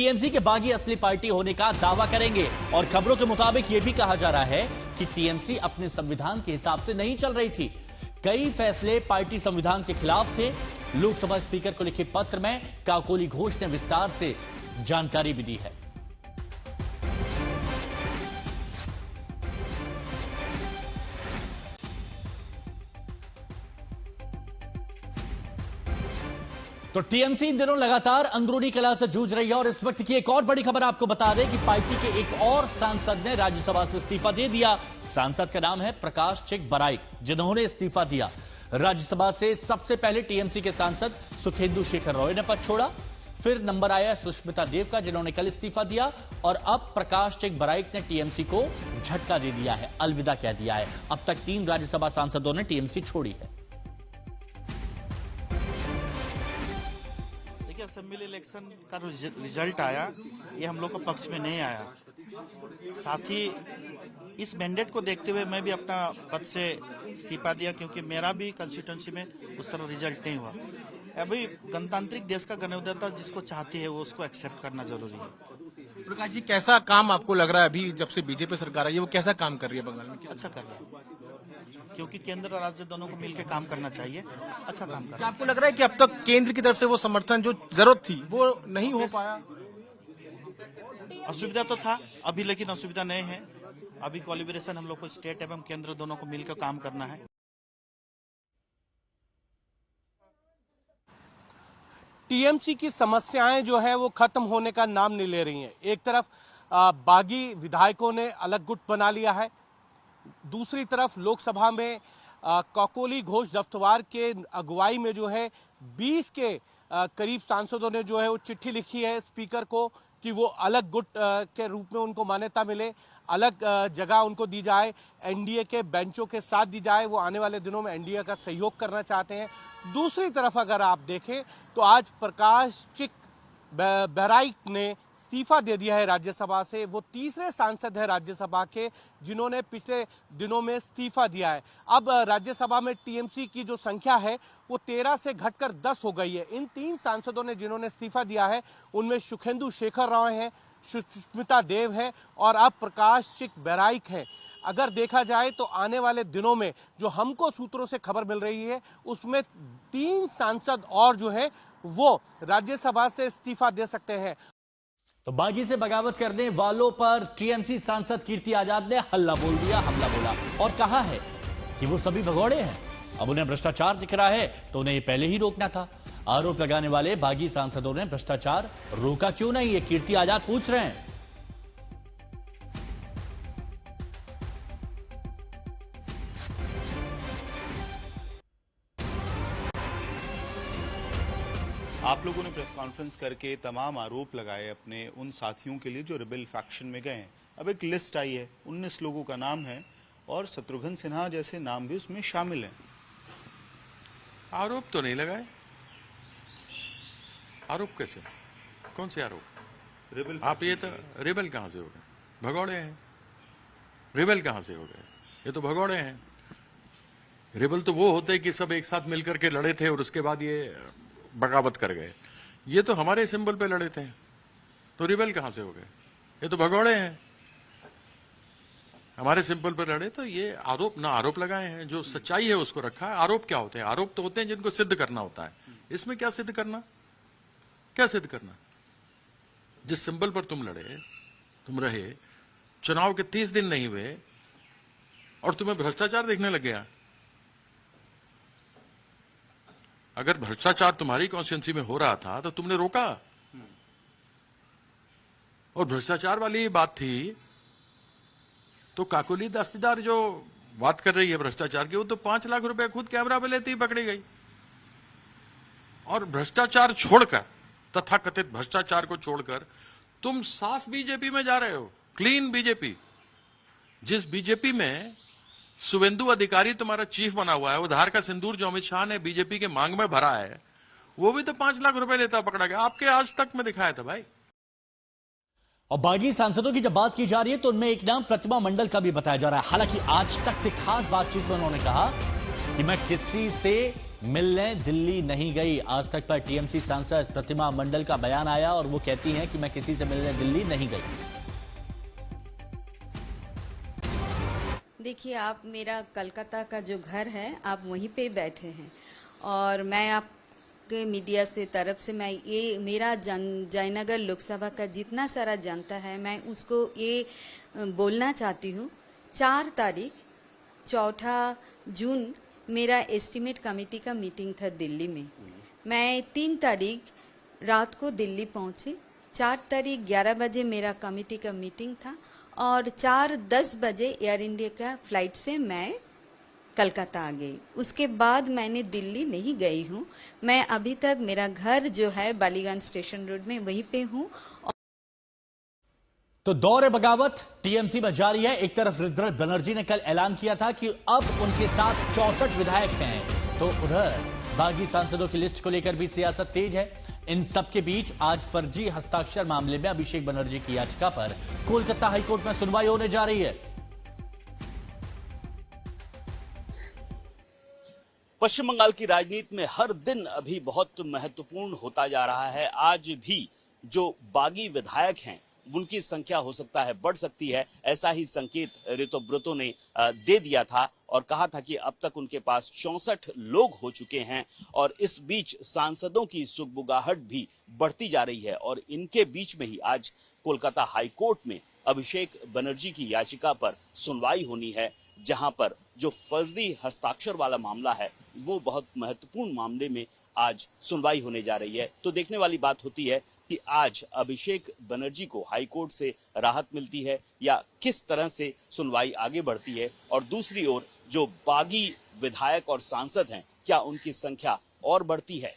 TMC के बागी असली पार्टी होने का दावा करेंगे। और खबरों के मुताबिक यह भी कहा जा रहा है कि टीएमसी अपने संविधान के हिसाब से नहीं चल रही थी। कई फैसले पार्टी संविधान के खिलाफ थे। लोकसभा स्पीकर को लिखे पत्र में काकोली घोष ने विस्तार से जानकारी भी दी है। तो टीएमसी इन दिनों लगातार अंदरूनी कलह से जूझ रही है। और इस वक्त की एक और बड़ी खबर आपको बता दें कि पार्टी के एक और सांसद ने राज्यसभा से इस्तीफा दे दिया। सांसद का नाम है प्रकाश चिक बराइक, जिन्होंने इस्तीफा दिया। राज्यसभा से सबसे पहले टीएमसी के सांसद सुखेंदु शेखर रॉय ने पद छोड़ा। फिर नंबर आया सुष्मिता देव का, जिन्होंने कल इस्तीफा दिया। और अब प्रकाश चिक बराइक ने टीएमसी को झटका दे दिया है, अलविदा कह दिया है। अब तक 3 राज्यसभा सांसदों ने टीएमसी छोड़ी है। असेंबली इलेक्शन का रिजल्ट आया, ये हम लोग को पक्ष में नहीं आया। साथ ही इस मैंडेट को देखते हुए मैं भी अपना पद से इस्तीफा दिया, क्योंकि मेरा भी कंस्टिट्यूंसी में उस तरह रिजल्ट नहीं हुआ। अभी गणतांत्रिक देश का गणतंत्र जिसको चाहती है वो उसको एक्सेप्ट करना जरूरी है। प्रकाश जी, कैसा काम आपको लग रहा है अभी जब से बीजेपी सरकार आई है, वो कैसा काम कर रही है बंगाल में? अच्छा कर रहा है, क्योंकि केंद्र और राज्य दोनों को मिलकर काम करना चाहिए। अच्छा काम कर रहा है। आपको लग रहा है कि अब तक केंद्र की तरफ से वो समर्थन जो जरूरत थी वो नहीं हो पाया? असुविधा तो था अभी, लेकिन असुविधा नहीं है। अभी कोलिब्रेशन हम लोग को स्टेट एवं केंद्र दोनों को मिलकर काम करना है। टीएमसी की समस्याएं जो है वो खत्म होने का नाम नहीं ले रही हैं। एक तरफ बागी विधायकों ने अलग गुट बना लिया है, दूसरी तरफ लोकसभा में काकोली घोष दफ्तरवार के अगुवाई में जो है 20 के करीब सांसदों ने जो है वो चिट्ठी लिखी है स्पीकर को कि वो अलग गुट के रूप में उनको मान्यता मिले, अलग जगह उनको दी जाए, एनडीए के बेंचों के साथ दी जाए। वो आने वाले दिनों में एनडीए का सहयोग करना चाहते हैं। दूसरी तरफ अगर आप देखें तो आज प्रकाश चिक बराइक ने इस्तीफा दे दिया है राज्यसभा से। वो तीसरे सांसद है राज्यसभा के जिन्होंने पिछले दिनों में इस्तीफा दिया है। अब राज्यसभा में टीएमसी की जो संख्या है वो 13 से घटकर 10 हो गई है। इन 3 सांसदों ने जिन्होंने इस्तीफा दिया है उनमें सुखेंदु शेखर रॉय हैं, सुष्मिता देव है और अब प्रकाश चिक बराइक है। अगर देखा जाए तो आने वाले दिनों में जो हमको सूत्रों से खबर मिल रही है उसमें 3 सांसद और जो है वो राज्यसभा से इस्तीफा दे सकते हैं। तो बागी से बगावत करने वालों पर टीएमसी सांसद कीर्ति आजाद ने हल्ला बोल दिया, हमला बोला और कहा है कि वो सभी भगोड़े हैं। अब उन्हें भ्रष्टाचार दिख रहा है तो उन्हें ये पहले ही रोकना था। आरोप लगाने वाले बागी सांसदों ने भ्रष्टाचार रोका क्यों नहीं, ये कीर्ति आजाद पूछ रहे हैं। आप लोगों ने प्रेस कॉन्फ्रेंस करके तमाम आरोप लगाए अपने उन साथियों के लिए जो रिबेल फैक्शन में गए हैं। अब एक लिस्ट आई है, 19 लोगों का नाम है और शत्रुघ्न सिन्हा जैसे नाम भी उसमें शामिल हैं। आरोप तो नहीं लगाए। आरोप कैसे? कौन से आरोप? रिबेल आप ये तो रिबेल कहां से हो गए? भगौड़े हैं। रिबेल कहां से हो गए? ये तो भगौड़े हैं। रिबेल तो वो होते कि सब एक साथ मिलकर के लड़े थे और उसके बाद ये बगावत कर गए। ये तो हमारे सिंबल पे लड़े थे, तो रिबेल कहां से हो गए? ये तो भगौड़े हैं। हमारे सिंबल पर लड़े तो ये आरोप ना आरोप लगाए हैं, जो सच्चाई है उसको रखा है। आरोप क्या होते हैं? आरोप तो होते हैं जिनको सिद्ध करना होता है। इसमें क्या सिद्ध करना? क्या सिद्ध करना? जिस सिंबल पर तुम लड़े, तुम रहे, चुनाव के 30 दिन नहीं हुए और तुम्हें भ्रष्टाचार देखने लग गया। अगर भ्रष्टाचार तुम्हारी कॉन्स्टिट्यूंसी में हो रहा था तो तुमने रोका। और भ्रष्टाचार वाली बात थी तो काकोली दस्तीदार जो बात कर रही है भ्रष्टाचार की, वो तो 5 लाख रुपए खुद कैमरा पे लेती ही पकड़ी गई। और भ्रष्टाचार छोड़कर, तथाकथित भ्रष्टाचार को छोड़कर तुम साफ बीजेपी में जा रहे हो, क्लीन बीजेपी। जिस बीजेपी में शुवेंदु अधिकारी तुम्हारा चीफ बना हुआ है, वो धार का सिंदूर जो अमित शाह ने बीजेपी के मांग में भरा है, वो भी तो 5 लाख रुपए लेता पकड़ा गया। आपके आज तक में दिखाया था भाई। और बागी सांसदों की जब बात की जा रही है तो उनमें एक नाम प्रतिमा मंडल का भी बताया जा रहा है। हालांकि आज तक से खास बातचीत में उन्होंने कहा कि मैं किसी से मिलने दिल्ली नहीं गई। आज तक पर टीएमसी सांसद प्रतिमा मंडल का बयान आया और वो कहती हैं कि मैं किसी से मिलने दिल्ली नहीं गई। देखिए, आप मेरा कलकत्ता का जो घर है आप वहीं पे बैठे हैं और मैं आपके मीडिया से तरफ से मैं ये मेरा जयनगर लोकसभा का जितना सारा जनता है मैं उसको ये बोलना चाहती हूँ। 4 तारीख 4 जून मेरा एस्टीमेट कमेटी का मीटिंग था दिल्ली में। मैं 3 तारीख रात को दिल्ली पहुँची। 4 तारीख 11 बजे मेरा कमेटी का मीटिंग था और 4:10 बजे एयर इंडिया का फ्लाइट से मैं कलकत्ता आ गई। उसके बाद मैंने दिल्ली नहीं गई हूँ। मैं अभी तक मेरा घर जो है बालीगंज स्टेशन रोड में वहीं पे हूँ। तो दौरे बगावत टीएमसी में जारी है। एक तरफ रुद्र बनर्जी ने कल ऐलान किया था कि अब उनके साथ 64 विधायक हैं, तो उधर बागी सांसदों की लिस्ट को लेकर भी सियासत तेज है। इन सबके बीच आज फर्जी हस्ताक्षर मामले में अभिषेक बनर्जी की याचिका पर कोलकाता हाईकोर्ट में सुनवाई होने जा रही है। पश्चिम बंगाल की राजनीति में हर दिन अभी बहुत महत्वपूर्ण होता जा रहा है। आज भी जो बागी विधायक हैं उनकी संख्या हो सकता है बढ़ सकती है, ऐसा ही संकेत ऋतुव्रतो ने दे दिया था और कहा था कि अब तक उनके पास 64 लोग हो चुके हैं और इस बीच सांसदों की सुगबुगाहट भी बढ़ती जा रही है। और इनके बीच में ही आज कोलकाता हाईकोर्ट में अभिषेक बनर्जी की याचिका पर सुनवाई होनी है, जहां पर जो फर्जी हस्ताक्षर वाला मामला है वो बहुत महत्वपूर्ण मामले में आज सुनवाई होने जा रही है। तो देखने वाली बात होती है कि आज अभिषेक बनर्जी को हाईकोर्ट से राहत मिलती है या किस तरह से सुनवाई आगे बढ़ती है, और दूसरी ओर जो बागी विधायक और सांसद हैं क्या उनकी संख्या और बढ़ती है।